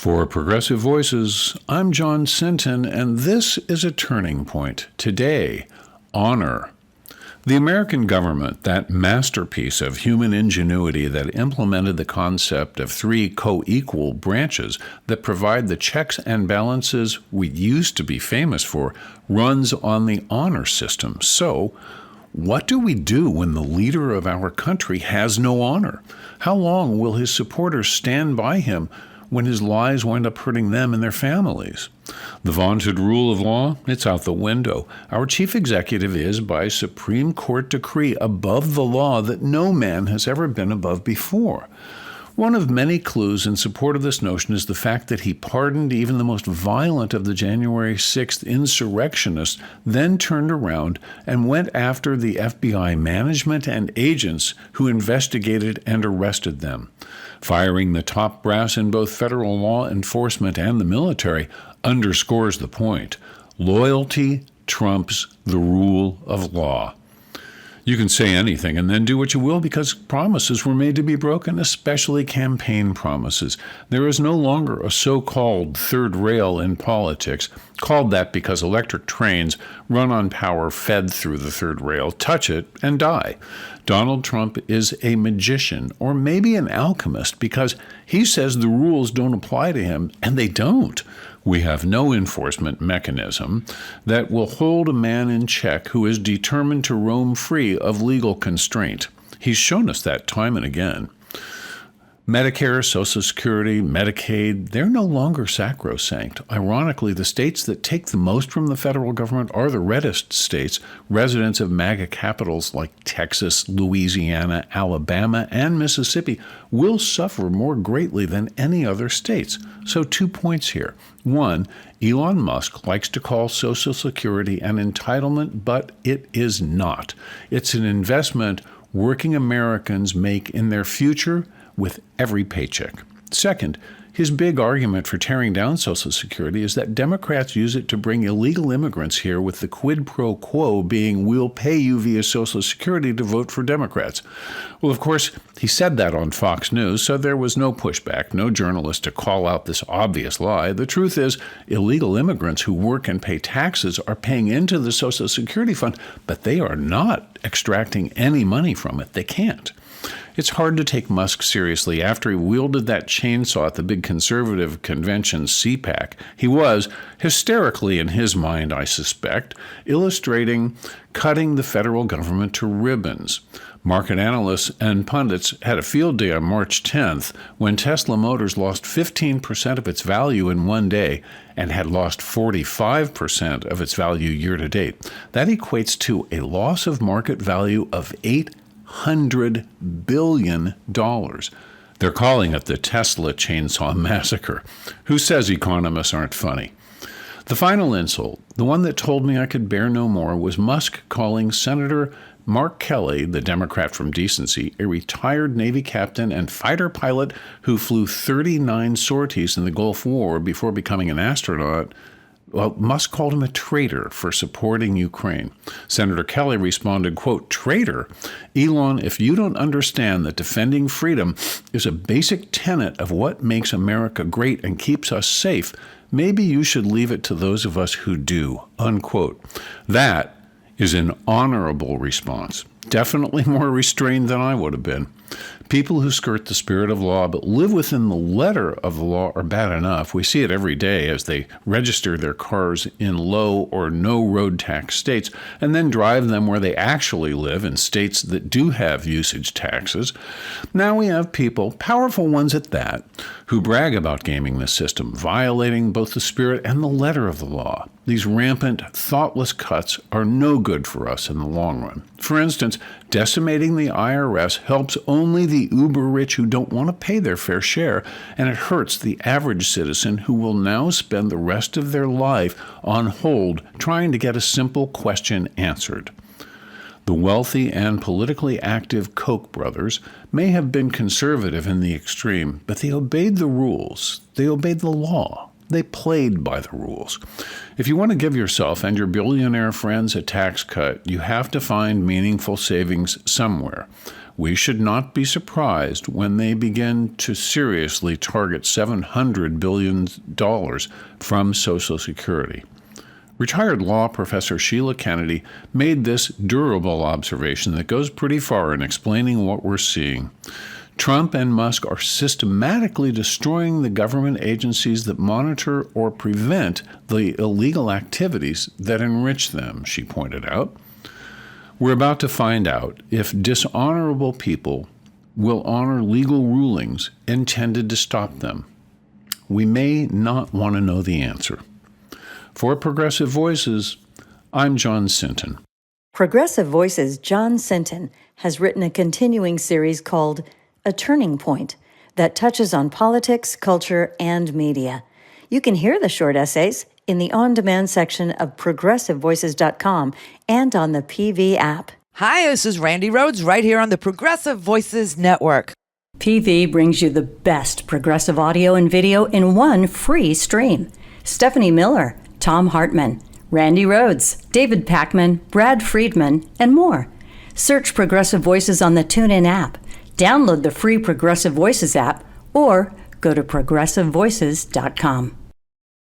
For Progressive Voices, I'm John Sinton, and this is a turning point. Today, honor. The American government, that masterpiece of human ingenuity that implemented the concept of three co-equal branches that provide the checks and balances we used to be famous for, runs on the honor system. So, what do we do when the leader of our country has no honor? How long will his supporters stand by him when his lies wind up hurting them and their families? The vaunted rule of law, it's out the window. Our chief executive is, by Supreme Court decree, above the law that no man has ever been above before. One of many clues in support of this notion is the fact that he pardoned even the most violent of the January 6th insurrectionists, then turned around and went after the FBI management and agents who investigated and arrested them. Firing the top brass in both federal law enforcement and the military underscores the point. Loyalty trumps the rule of law. You can say anything and then do what you will because promises were made to be broken, especially campaign promises. There is no longer a so-called third rail in politics, called that because electric trains run on power fed through the third rail, touch it, and die. Donald Trump is a magician, or maybe an alchemist, because he says the rules don't apply to him, and they don't. We have no enforcement mechanism that will hold a man in check who is determined to roam free of legal constraint. He's shown us that time and again. Medicare, Social Security, Medicaid, they're no longer sacrosanct. Ironically, the states that take the most from the federal government are the reddest states, residents of MAGA capitals like Texas, Louisiana, Alabama, and Mississippi will suffer more greatly than any other states. So 2 points here. One, Elon Musk likes to call Social Security an entitlement, but it is not. It's an investment working Americans make in their future with every paycheck. Second, his big argument for tearing down Social Security is that Democrats use it to bring illegal immigrants here, with the quid pro quo being, we'll pay you via Social Security to vote for Democrats. Well, of course, he said that on Fox News, so there was no pushback, no journalist to call out this obvious lie. The truth is, illegal immigrants who work and pay taxes are paying into the Social Security fund, but they are not extracting any money from it. They can't. It's hard to take Musk seriously after he wielded that chainsaw at the big conservative convention CPAC. He was, hysterically in his mind, I suspect, illustrating cutting the federal government to ribbons. Market analysts and pundits had a field day on March 10th when Tesla Motors lost 15% of its value in one day and had lost 45% of its value year to date. That equates to a loss of market value of $800 billion. They're calling it the Tesla Chainsaw Massacre. Who says economists aren't funny? The final insult, the one that told me I could bear no more, was Musk calling Senator Mark Kelly, the Democrat from decency, a retired Navy captain and fighter pilot who flew 39 sorties in the Gulf War before becoming an astronaut. Well, Musk called him a traitor for supporting Ukraine. Senator Kelly responded, quote, "Traitor? Elon, if you don't understand that defending freedom is a basic tenet of what makes America great and keeps us safe, maybe you should leave it to those of us who do," unquote. That is an honorable response. Definitely more restrained than I would have been. People who skirt the spirit of law but live within the letter of the law are bad enough. We see it every day as they register their cars in low or no road tax states and then drive them where they actually live in states that do have usage taxes. Now we have people, powerful ones at that, who brag about gaming the system, violating both the spirit and the letter of the law. These rampant, thoughtless cuts are no good for us in the long run. For instance, decimating the IRS helps only the uber-rich who don't want to pay their fair share, and it hurts the average citizen who will now spend the rest of their life on hold trying to get a simple question answered. The wealthy and politically active Koch brothers may have been conservative in the extreme, but they obeyed the rules. They obeyed the law. They played by the rules. If you want to give yourself and your billionaire friends a tax cut, you have to find meaningful savings somewhere. we should not be surprised when they begin to seriously target $700 billion from Social Security. Retired law professor Sheila Kennedy made this durable observation that goes pretty far in explaining what we're seeing. Trump and Musk are systematically destroying the government agencies that monitor or prevent the illegal activities that enrich them, she pointed out. We're about to find out if dishonorable people will honor legal rulings intended to stop them. We may not want to know the answer. For Progressive Voices, I'm John Sinton. Progressive Voices' John Sinton has written a continuing series called A Turning Point that touches on politics, culture, and media. You can hear the short essays in the on-demand section of progressivevoices.com and on the PV app. Hi, this is Randy Rhodes right here on the Progressive Voices Network. PV brings you the best progressive audio and video in one free stream. Stephanie Miller, Tom Hartman, Randy Rhodes, David Packman, Brad Friedman, and more. Search Progressive Voices on the TuneIn app. Download the free Progressive Voices app or go to progressivevoices.com.